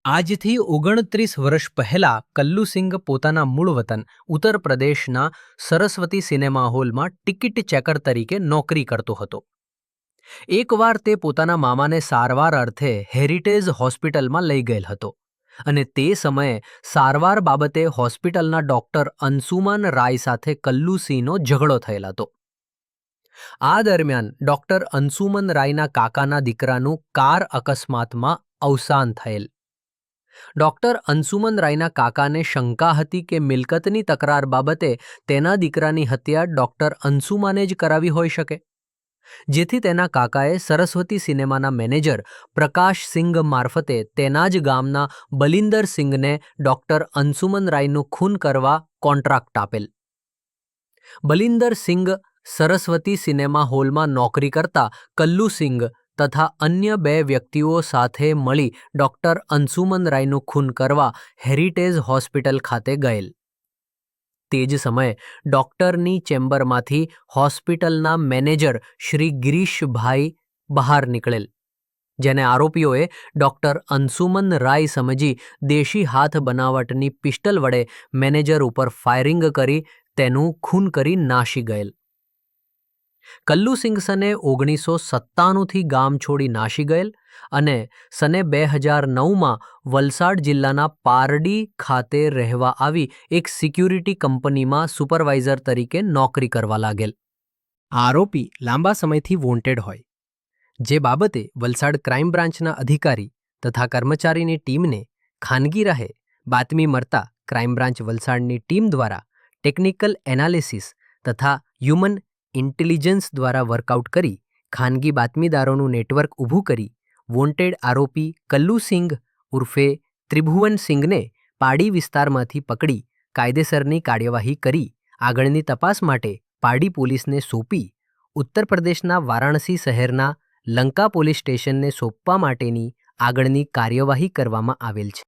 આજથી 29 વર્ષ પહેલા કલ્લુ સિંઘ પોતાના મૂળ વતન ઉત્તર પ્રદેશના સરસ્વતી સિનેમા હોલમાં ટિકિટ ચેકર તરીકે નોકરી કરતો હતો. એકવાર તે પોતાના મામાને સારવાર અર્થે હેરિટેજ હોસ્પિટલમાં લઈ ગયેલ હતો અને તે સમયે સારવાર બાબતે હોસ્પિટલના ડૉક્ટર અંશુમન રાય સાથે કલ્લુસિંહનો ઝઘડો થયેલ હતો. આ દરમિયાન ડૉક્ટર અંશુમન રાયના કાકાના દીકરાનું કાર અકસ્માતમાં અવસાન થયેલ. ડૉક્ટર અંશુમન રાયના કાકાને શંકા હતી કે મિલકતની તકરાર બાબતે તેના દીકરાની હત્યા ડૉક્ટર અંશુમાને જ કરાવી હોઈ શકે, જેથી તેના કાકાએ સરસ્વતી સિનેમાના મેનેજર પ્રકાશસિંઘ મારફતે તેના જ ગામના બલિન્દરસિંઘને ડૉક્ટર અંશુમન રાયનું ખૂન કરવા કોન્ટ્રાક્ટ આપેલ. બલિન્દરસિંઘ સરસ્વતી સિનેમા હોલમાં નોકરી કરતા કલ્લુસિંઘ તથા અન્ય 2 વ્યક્તિઓ સાથે મળી ડૉક્ટર અંશુમન રાયનું ખૂન કરવા હેરિટેજ હોસ્પિટલ ખાતે ગયેલ. તે જ સમયે ડૉક્ટરની ચેમ્બરમાંથી હોસ્પિટલના મેનેજર શ્રી ગિરીશભાઈ બહાર નીકળેલ, જેને આરોપીઓએ ડૉક્ટર અંશુમન રાય સમજી દેશી હાથ બનાવટની પિસ્ટલ વડે મેનેજર ઉપર ફાયરિંગ કરી તેનું ખૂન કરી નાશી ગયેલ. કલ્લુસિંઘ સને 1997થી ગામ છોડી નાશી ગયેલ અને સને 2009માં વલસાડ જિલ્લાના પારડી ખાતે રહેવા આવી એક સિક્યુરિટી કંપનીમાં સુપરવાઇઝર તરીકે નોકરી કરવા લાગેલ. આરોપી લાંબા સમયથી વોન્ટેડ હોય, જે બાબતે વલસાડ ક્રાઇમ બ્રાન્ચના અધિકારી તથા કર્મચારીની ટીમને ખાનગી રાહે બાતમી મળતા ક્રાઇમ બ્રાન્ચ વલસાડની ટીમ દ્વારા ટેકનિકલ એનાલિસિસ તથા હ્યુમન ઇન્ટેલિજન્સ દ્વારા વર્કઆઉટ કરી ખાનગી બાતમીદારોનું નેટવર્ક ઊભું કરી વોન્ટેડ આરોપી કલ્લુસિંઘ ઉર્ફે ત્રિભુવનસિંઘને પાડી વિસ્તારમાંથી પકડી કાયદેસરની કાર્યવાહી કરી આગળની તપાસ માટે પાડી પોલીસને સોંપી ઉત્તર પ્રદેશના વારાણસી શહેરના લંકા પોલીસ સ્ટેશનને સોંપવા માટેની આગળની કાર્યવાહી કરવામાં આવેલ છે.